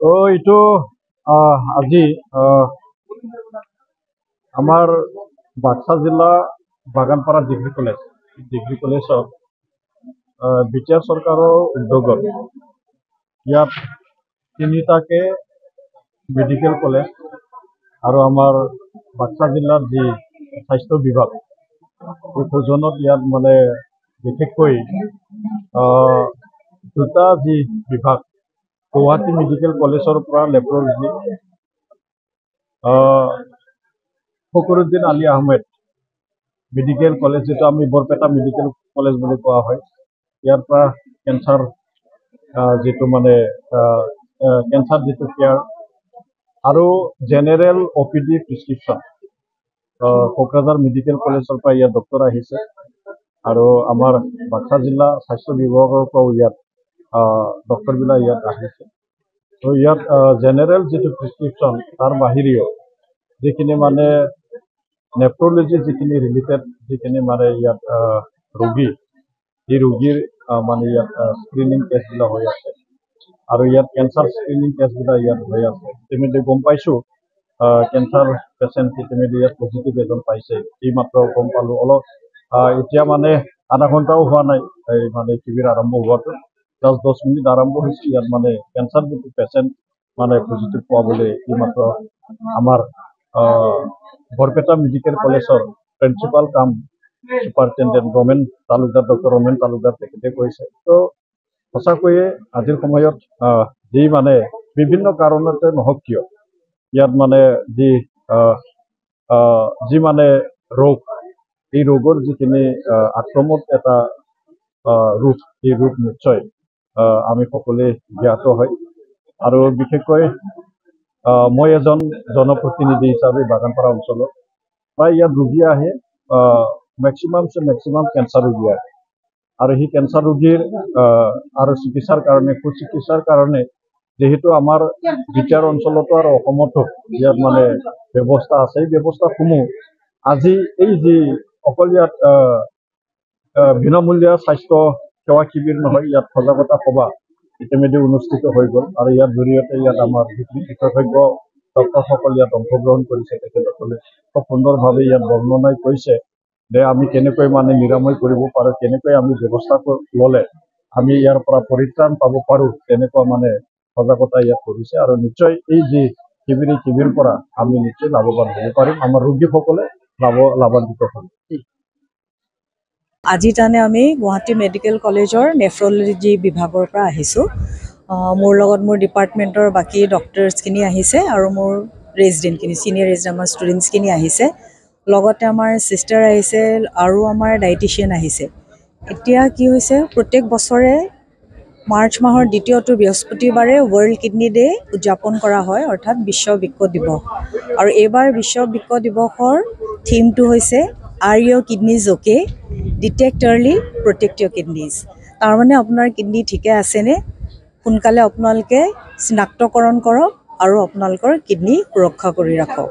এইটো আজি আমাৰ বাক্সা জিলা বাগানপাৰা ডিগ্ৰী কলেজত বিটিআৰ চৰকাৰৰ উদ্যোগত ইয়াত তিনিটাকে মেডিকেল কলেজ আৰু আমাৰ বাক্সা জিলাৰ যি স্বাস্থ্য বিভাগ এই প্ৰয়োজনত ইয়াত মানে বিশেষকৈ দুটা যি বিভাগ গুৱাহাটী মেডিকেল কলেজৰ পৰা laboratory Fakhruddin Ali Ahmed medical college যেটা আমি বৰপেটা মেডিকেল কলেজ বুলি কোৱা হয় ইয়াৰ পৰা কেঞ্চাৰ যেটো মানে কেঞ্চাৰ যেটো কেয়াৰ আৰু general OPD prescription Kokrajhar medical কলেজৰ পৰা ইয়াত ডক্টৰ আহিছে আৰু আমাৰ বাক্সা জিলা স্বাস্থ্য বিভাগৰ পৰা ইয়াত ডক্টৰবিলাক ইয়াত আহিছে তো ইয়াত জেনেৰেল যেটো প্ৰেছক্ৰিপশ্যন তাৰ বাহিৰেও যিখিনি মানে নেফ্ৰলজি যিখিনি ৰিলেটেড যিখিনি মানে ইয়াত ৰোগী এই ৰোগীৰ মানে ইয়াত স্ক্ৰিনিং টেষ্টবিলাক হৈ আছে আৰু ইয়াত কেঞ্চাৰ স্ক্ৰিনিং টেষ্টবিলাক ইয়াত হৈ আছে ইতিমধ্যে গম পাইছোঁ কেঞ্চাৰ পেচেণ্ট ইতিমধ্যে ইয়াত পজিটিভ এজন পাইছে এই মাত্ৰ গম পালোঁ অলপ এতিয়া মানে আধা ঘণ্টাও হোৱা নাই এই মানে শিবিৰ আৰম্ভ হোৱাটো জাষ্ট 10 মিনিট আৰম্ভ হৈছে ইয়াত মানে কেঞ্চাৰ যিটো পেচেণ্ট মানে পজিটিভ পোৱা বুলি এই মাত্ৰ আমাৰ বৰপেটা মেডিকেল কলেজৰ প্ৰিন্সিপাল কাম সুপাৰিনটেণ্ডেণ্ট ডক্টৰ ৰমেন তালুকদাৰ তেখেতে কৈছে তো সঁচাকৈয়ে আজিৰ সময়ত যি মানে বিভিন্ন কাৰণতে নহওক কিয় ইয়াত মানে যি মানে ৰোগ এই ৰোগৰ যিখিনি আক্ৰমক এটা ৰোগ এই ৰোগ নিশ্চয় আমি সকলোৱে জ্ঞাত হয় আৰু বিশেষকৈ মই এজন জনপ্ৰতিনিধি হিচাপে বাগানপাৰা অঞ্চলত প্ৰায় ইয়াত ৰোগী আহে মেক্সিমাম কেঞ্চাৰ ৰোগী আহে আৰু সেই কেঞ্চাৰ ৰোগীৰ আৰু চিকিৎসাৰ কাৰণে সুচিকিৎসাৰ কাৰণে যেহেতু আমাৰ বিটিআৰ অঞ্চলতো আৰু অসমতো ইয়াত মানে ব্যৱস্থা আছে এই ব্যৱস্থাসমূহ আজি এই যি অকল ইয়াত বিনামূলীয়া স্বাস্থ্য সেৱা শিবিৰ নহয় ইয়াত সজাগতা সভা ইতিমধ্যে অনুষ্ঠিত হৈ গ'ল আৰু ইয়াৰ জৰিয়তে ইয়াত আমাৰ বিশেষজ্ঞ ডক্টৰসকল ইয়াত অংশগ্ৰহণ কৰিছে তেখেতসকলে খুব সুন্দৰভাৱে ইয়াত বৰ্ণনাই কৰিছে যে আমি কেনেকৈ মানে নিৰাময় কৰিব পাৰোঁ কেনেকৈ আমি ব্যৱস্থা ল'লে আমি ইয়াৰ পৰা পৰিত্ৰাণ পাব পাৰোঁ তেনেকুৱা মানে সজাগতা ইয়াত কৰিছে আৰু নিশ্চয় এই যি শিবিৰ পৰা আমি নিশ্চয় লাভৱান হ'ব পাৰিম আমাৰ ৰোগীসকলে লাভান্বিত হ'ম আজি তানে আমি গুৱাহাটী মেডিকেল কলেজৰ নেফ্ৰলজি বিভাগৰ পৰা আহিছোঁ মোৰ লগত মোৰ ডিপাৰ্টমেণ্টৰ বাকী ডক্টৰছখিনি আহিছে আৰু মোৰ ৰেজিডেণ্টখিনি চিনিয়ৰ ৰেজিডেণ্ট আমাৰ ষ্টুডেণ্টছখিনি আহিছে লগতে আমাৰ চিষ্টাৰ আহিছে আৰু আমাৰ ডায়েটিচিয়ান আহিছে এতিয়া কি হৈছে প্ৰত্যেক বছৰে মাৰ্চ মাহৰ দ্বিতীয়টো বৃহস্পতিবাৰে ৱৰ্ল্ড কিডনী ডে উদযাপন কৰা হয় অৰ্থাৎ বিশ্ব বৃক্ক দিৱস আৰু এইবাৰ বিশ্ব বৃক্ক দিৱসৰ থিমটো হৈছে are your kidneys okay detect early protect your kidneys তাৰমানে আপোনাৰ কিডনী ঠিকে আছেনে সোনকালে আপোনালোকে চিনাক্তকৰণ কৰক আৰু আপোনালোকৰ কিডনী সুৰক্ষা কৰি ৰাখক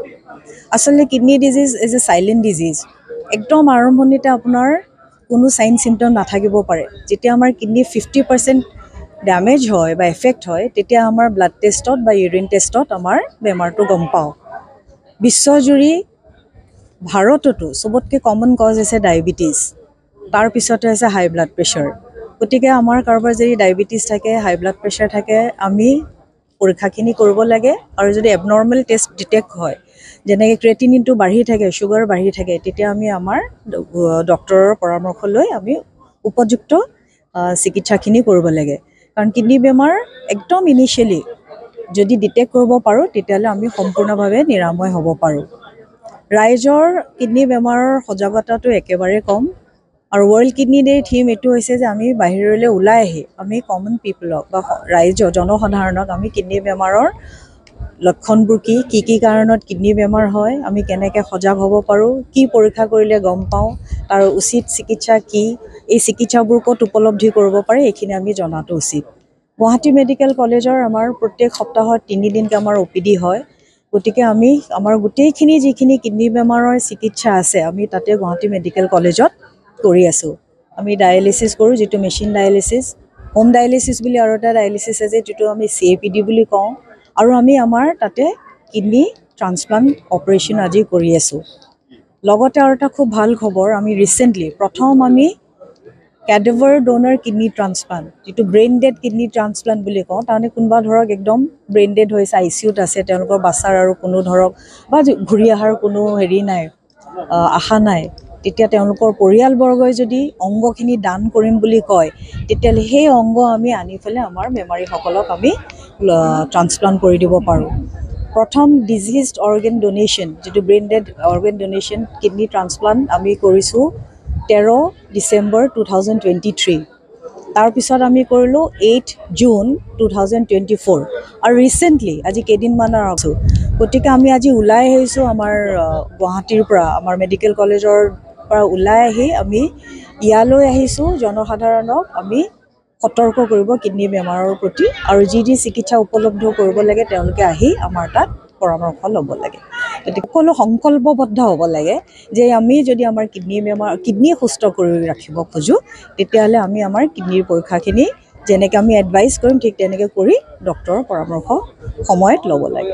আচলতে kidney disease is a silent disease একদম আৰম্ভণিতে আপোনাৰ কোনো চাইন চিমটম নাথাকিব পাৰে যেতিয়া আমাৰ কিডনী 50% ডেমেজ হয় বা এফেক্ট হয় তেতিয়া আমাৰ ব্লাড টেষ্টত বা ইউৰিন টেষ্টত আমাৰ বেমাৰটো গম পাওঁ বিশ্বজুৰি ভাৰততো চবতকৈ কমন কজ হৈছে ডায়েবেটিছ তাৰপিছতে হৈছে হাই ব্লাড প্ৰেছাৰ গতিকে আমাৰ কাৰোবাৰ যদি ডায়েবেটিছ থাকে হাই ব্লাড প্ৰেছাৰ থাকে আমি পৰীক্ষাখিনি কৰিব লাগে আৰু যদি এবনৰ্মেল টেষ্ট ডিটেক্ট হয় যেনেকৈ ক্ৰেটিনিনটো বাঢ়ি থাকে ছুগাৰ বাঢ়ি থাকে তেতিয়া আমি আমাৰ ডক্টৰৰ পৰামৰ্শ লৈ আমি উপযুক্ত চিকিৎসাখিনি কৰিব লাগে কাৰণ কিডনী বেমাৰ একদম ইনিচিয়েলি যদি ডিটেক্ট কৰিব পাৰোঁ তেতিয়াহ'লে আমি সম্পূৰ্ণভাৱে নিৰাময় হ'ব পাৰোঁ ৰাইজৰ কিডনী বেমাৰৰ সজাগতাটো একেবাৰে কম আৰু ৱৰ্ল্ড কিডনী ডেৰ থিম এইটো হৈছে যে আমি বাহিৰলৈ ওলাই আহি আমি কমন পিপলক বা ৰাইজৰ জনসাধাৰণক আমি কিডনী বেমাৰৰ লক্ষণবোৰ কি কাৰণত কিডনী বেমাৰ হয় আমি কেনেকৈ সজাগ হ'ব পাৰোঁ কি পৰীক্ষা কৰিলে গম পাওঁ তাৰ উচিত চিকিৎসা কি এই চিকিৎসাবোৰ ক'ত উপলব্ধি কৰিব পাৰে এইখিনি আমি জনাটো উচিত গুৱাহাটী মেডিকেল কলেজৰ আমাৰ প্ৰত্যেক সপ্তাহত 3 দিনকৈ আমাৰ OPD হয় গতিকে আমি আমাৰ গোটেইখিনি যিখিনি কিডনী বেমাৰৰ চিকিৎসা আছে আমি তাতে গুৱাহাটী মেডিকেল কলেজত কৰি আছোঁ আমি ডায়েলিচিছ কৰোঁ যিটো মেচিন ডায়েলিচিছ হোম ডায়েলিচিছ বুলি আৰু এটা ডায়েলিচিছ আছে যিটো আমি CAPD বুলি কওঁ আৰু আমি আমাৰ তাতে কিডনি ট্ৰান্সপ্লান্ট অপাৰেশ্যন আজি কৰি আছোঁ। লগতে আৰু এটা খুব ভাল খবৰ, আমি ৰিচেণ্টলি প্ৰথম আমি ক্যাডাভাৰ ডোনাৰ কিডনি ট্ৰান্সপ্লান্ট, যিটো ব্ৰেইন ডেড কিডনি ট্ৰান্সপ্লান্ট বুলি কওঁ, তাৰমানে কোনোবা ধৰক একদম ব্ৰেইন ডেড হৈছে, ICUত আছে, তেওঁলোকৰ বাচাৰ আৰু কোনো ধৰক বা ঘূৰি অহাৰ কোনো হেৰি নাই, আশা নাই, তেতিয়া তেওঁলোকৰ পৰিয়ালবৰ্গই যদি অংগখিনি দান কৰিম বুলি কয়, তেতিয়াহ'লে সেই অংগ আমি আনি পেলাই আমাৰ বেমাৰীসকলক আমি ট্ৰান্সপ্লান্ট কৰি দিব পাৰোঁ। প্ৰথম ডিজিজড অৰ্গেন ডোনেশ্যন, যিটো brain dead organ donation kidney transplant আমি কৰিছোঁ 13 ডিচেম্বৰ 2023। তাৰপিছত আমি কৰিলোঁ 8 জুন 2024 আৰু ৰিচেণ্টলি আজি কেইদিনমানৰ আছোঁ। গতিকে আমি আজি ওলাই আহিছোঁ আমাৰ গুৱাহাটীৰ পৰা, আমাৰ মেডিকেল কলেজৰ পৰা ওলাই আহি আমি ইয়ালৈ আহিছোঁ জনসাধাৰণক আমি সতৰ্ক কৰিব কিডনি বেমাৰৰ প্ৰতি, আৰু যি চিকিৎসা উপলব্ধ কৰিব লাগে তেওঁলোকে আহি আমাৰ তাত পৰামৰ্শ ল'ব লাগে। গতিকে সকলো সংকল্পবদ্ধ হ'ব লাগে যে আমি যদি আমাৰ কিডনি সুস্থ কৰি ৰাখিব খোজোঁ, তেতিয়াহ'লে আমি আমাৰ কিডনিৰ পৰীক্ষাখিনি যেনেকৈ আমি এডভাইচ কৰিম ঠিক তেনেকৈ কৰি ডক্টৰৰ পৰামৰ্শ সময়ত ল'ব লাগে।